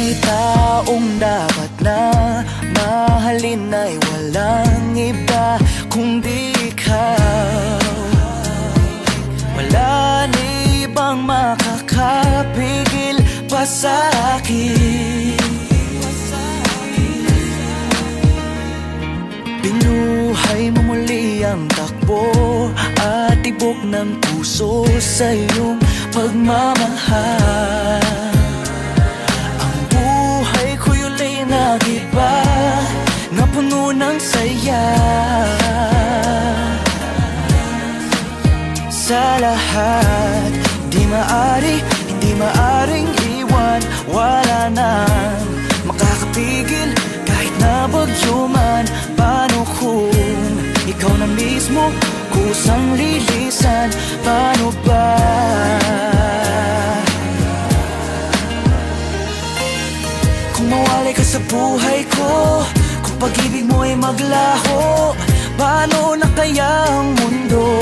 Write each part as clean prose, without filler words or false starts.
May taong dapat na mahalin ay walang iba kundi ikaw. Wala na ibang makakapigil pa sa'kin. Binuhay mo muli ang takbo at tibok ng puso sa iyong pagmamahal. Nag-iba na puno ng saya. Sa lahat, hindi maaring iwan. Wala nang makakapigil kahit na bagyo man. Paano kung ikaw na mismo kusang lilisan? Paano ba? Kung mawalay ka sa buhay ko, kung pag-ibig mo ay maglaho, paano na kaya ang mundo?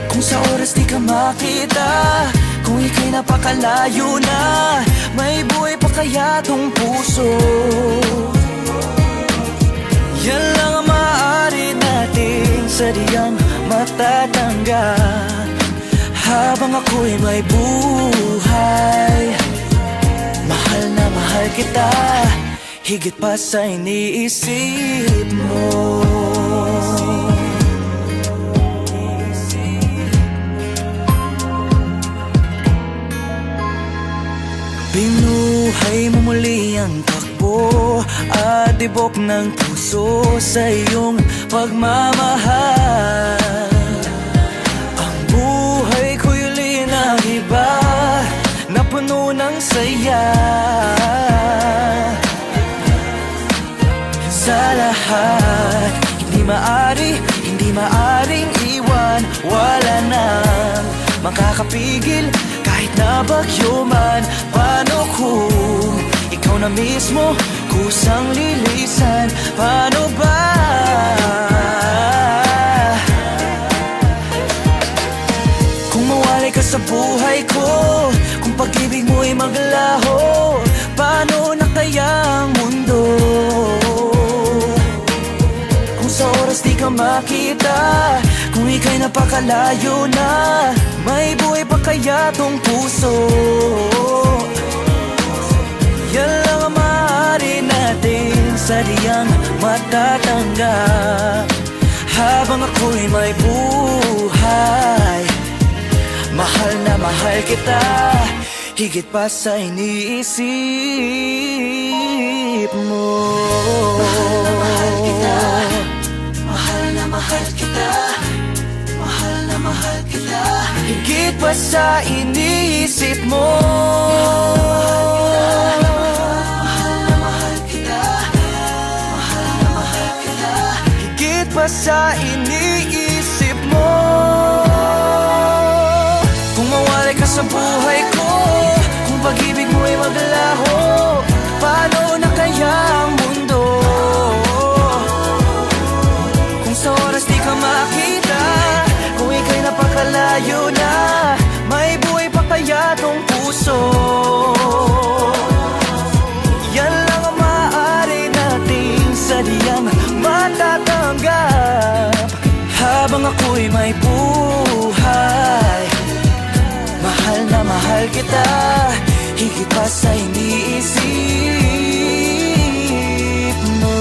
Kung sa oras di ka makita, kung ika'y napakalayo na, may buhay pa kaya tong puso? Yan lang ang maaari nating sadyang matatanggap habang ako'y may buhay. Mahal na mahal kita, higit pa sa iniisip mo. Binuhay mo muli ang takbo at tibok ng puso sa iyong pagmamahal. Ang buhay ko'y uli nag-iba na puno ng saya. Sa lahat, hindi maaring iwan. Wala nang makakapigil kahit na bagyo man. Paano kung ikaw na mismo kusang lilisan? Paano ba? Kung mawalay ka sa buhay ko, kung pag-ibig mo ay maglaho, paano na kaya ang mundo? Kung sa oras di ka makita, kung ika'y napakalayo na, may buhay pa kaya tong puso? Yan lang ang maaari nating sadyang matatanggap habang ako'y may buhay. Mahal na mahal kita, higit pa sa iniisip mo. Mahal na mahal kita, mahal na mahal kita, mahal na mahal kita, higit pa sa iniisip mo. Mahal na mahal kita, mahal na mahal kita, higit pa sa iniisip mo. Kung mawalay ka sa buhay ko, kung pag-ibig mo ay maglaho, paano na kaya ang mundo? Kung sa oras di ka makita, kung ika'y napakalayo na, may buhay pa kaya tong puso? Yan lang ang maaari nating sadyang matatanggap habang ako'y may buhay. Mahal na mahal kita, higit pa sa iniisip mo.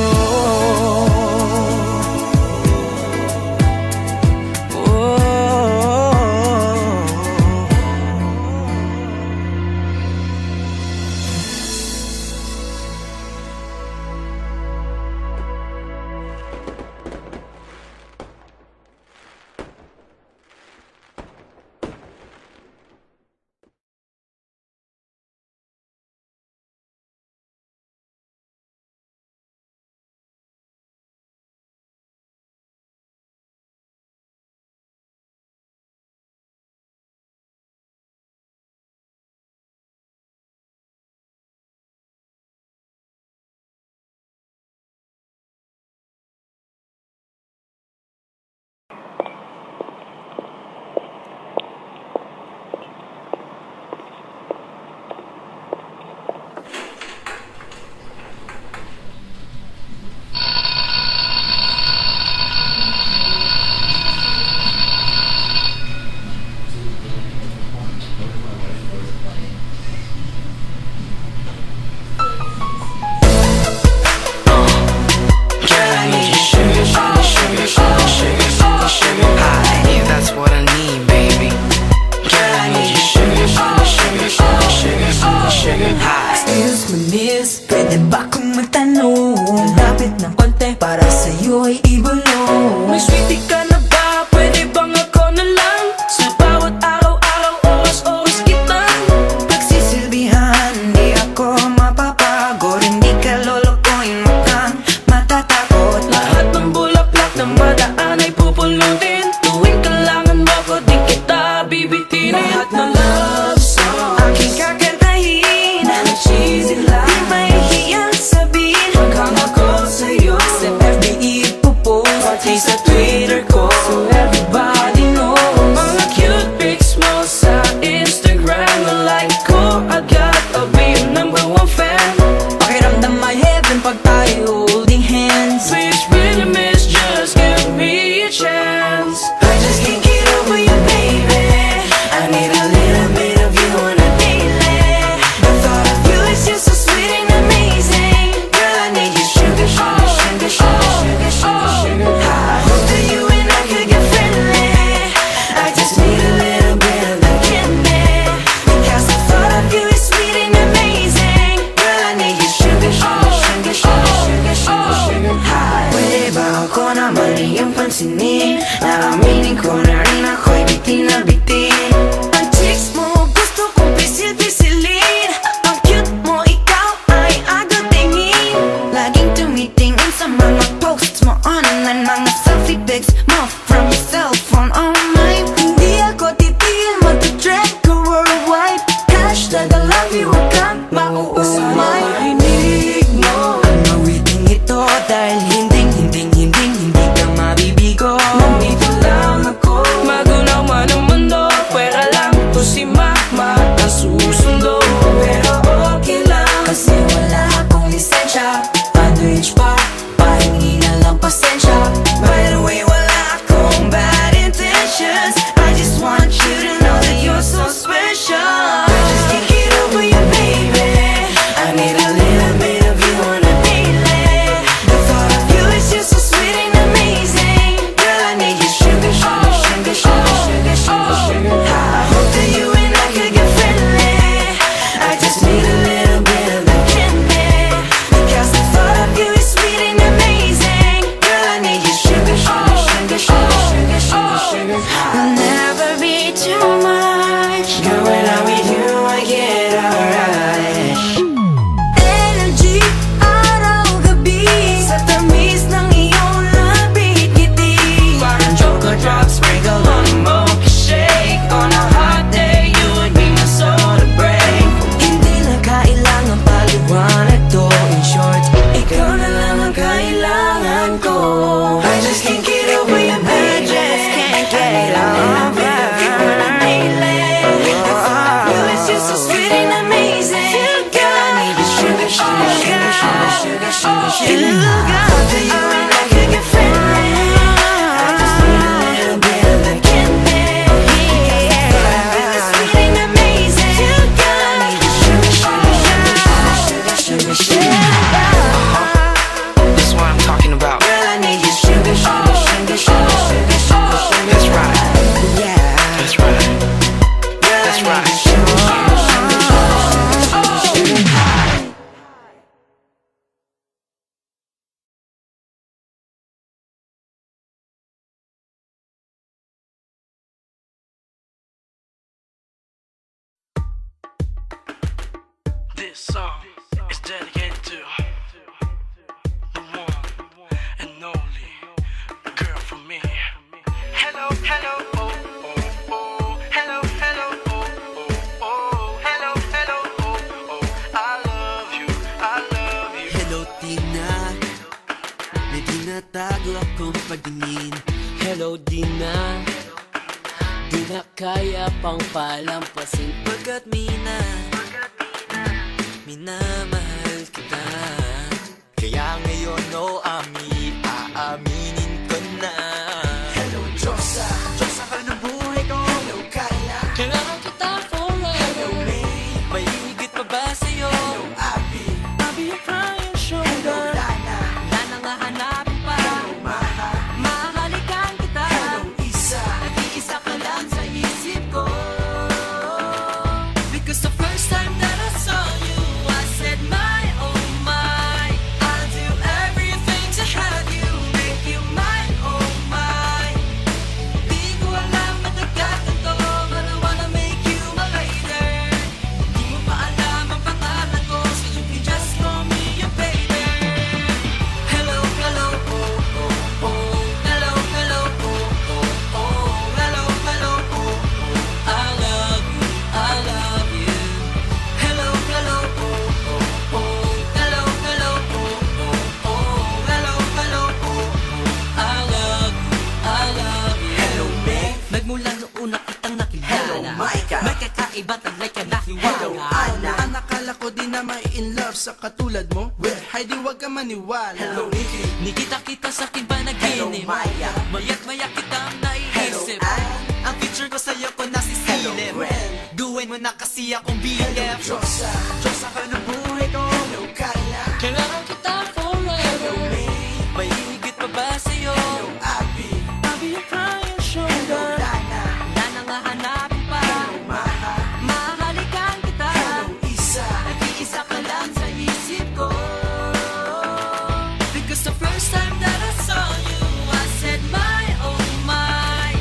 Feeling ko na rin ako'y bitin na bitin. Ang chicks mo gusto kong pisil-pisilin. Ang cute mo, ikaw ay agatingin. Laging tumitingin sa mga posts mo online. Mga selfie pics mo from your cellphone. Oh my, hindi ako titigil, mag-trend ko worldwide. Hashtag I love you, huwag kang mauumay. Marinig mo ang mawiting ito, dahil hindi ka mabibigo. Nandito lang ako, magunaw man ang mundo. Pwera lang to si mama ang susundo. Pero okay lang, kasi wala akong lisensya. Underage pa, pahingi na lang pasensya. By the way, wala akong bad intentions. I just want you to know that you're so special. I just can't get over you, baby. I need a little bit of you on a daily. The thought of you is just so sweet and amazing. Girl, I need your sugar, sugar, sugar, sugar, sugar, sugar, sugar. I hope that you and I could get friendly. I just need a little bit of the candy, because the thought of you is sweet and amazing. Girl, I need your sugar, sugar, sugar, sugar, sugar, sugar, sugar. I'll never be too much. Girl, when I'm with you, I get alright. Energy, araw-gabi, sa tamis ng iyong labit-ngiti. Parang choco drop sprinkle on a mocha shake. On a hot day, you would be my soda break. Hindi na kailangan paliwanag to. In short, ikaw na lang ang kailangan ko. I just can't get over you, baby. I just can't get over you. The thought of you is just so sweet and amazing. Girl, I need your sugar, sugar, sugar, sugar, sugar, sugar, sugar. I hope that you and I could get friendly. I just need a little bit of the candy. The thought of you is sweet and amazing. Girl, I need your sugar, sugar, sugar, sugar, sugar, sugar. This is what I'm talking about. Girl, I need your sugar, sugar, sugar, sugar, sugar, sugar, sugar. That's right. Yeah. That's right. Girl, That's I need right. your sugar, sugar, sugar, sugar, sugar, sugar. This song is dedicated to the one and only girl from me. Hello, hello, oh, oh, oh. Hello, hello, oh, oh, oh. Hello, hello, oh, oh. I love you, I love you. Hello Tina, may tinatago akong pagtingin. Hello Dina, di na kaya pang palampasin. Pagkat minamahal kita. Kaya ngayon aaminin ko na. Hello Diyosa, Diyosa ka ng buhay ko. Hello Kyla, kailangan kita forever. Hello May, may higit pa ba sa'yo? Hello Abby, Abby yung crying shoulder. Hello Lana, Lana nga hanapin pa. Hello Maha, mahalikan kita. Hello Isa, nag-iisa ka lang sa isip ko. Because the first time that I saw you, I said my oh my, I'll do everything to have you, make you mine oh my. Di ko alam matagatan to, but I wanna make you my lady. Di mo pa alam ang pangalan ko, so you can just call me your baby. Hello, hello, oh, oh, oh. Hello, hello, oh, oh, oh. Hello, hello, oh, oh. I love you, I love you. Hello, hello, oh, oh, oh. Hello, hello, oh, oh, oh. Hello, hello, oh, oh. I love you, I love you. Hello, May. Magmula noong una kitang nakilala. Hello, Micah. May kakaiba talaga nahiwala. Hello, Anna. Ang akala ko di na may in love sa katulad mo. Well, hay di wag ka maniwala. Hello, Nikki. Nikita sa aking panaginip. Hello, Maya. Maya't maya kitang naiisip. Hello, Ann. Ang picture ko sa'yo ko Hello, nasisilip. Gwen. Gawin mo na kasi akong Hello, BF. Diyosa, Diyosa ka ng buhay ko. Hello, Kyla, Kailangan kita forever. Hello, May, May higit pa ba sa'yo? Hello, Abby, I'll be your crying Hello, shoulder. Lana, Lana nga hanapin pa. Hello, Maha, Mahalikan kita. Hello, Isa, Nag-iisa ka lang sa isip ko. Because the first time that I saw you, I said my oh my,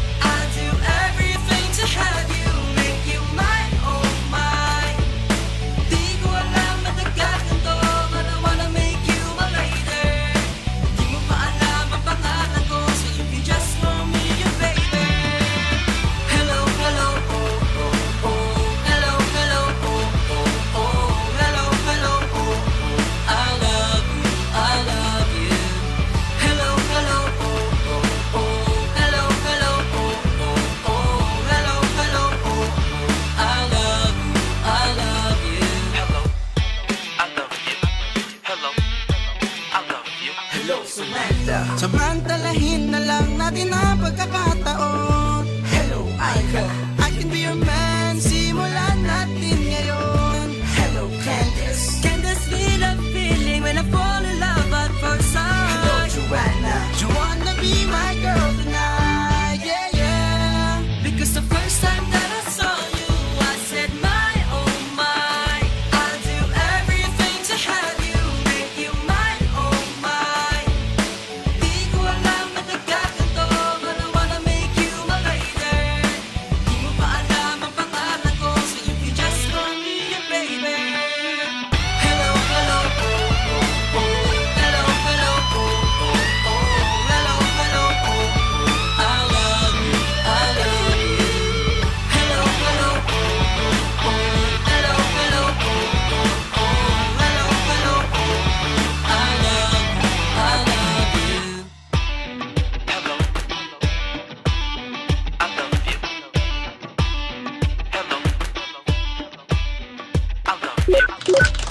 you.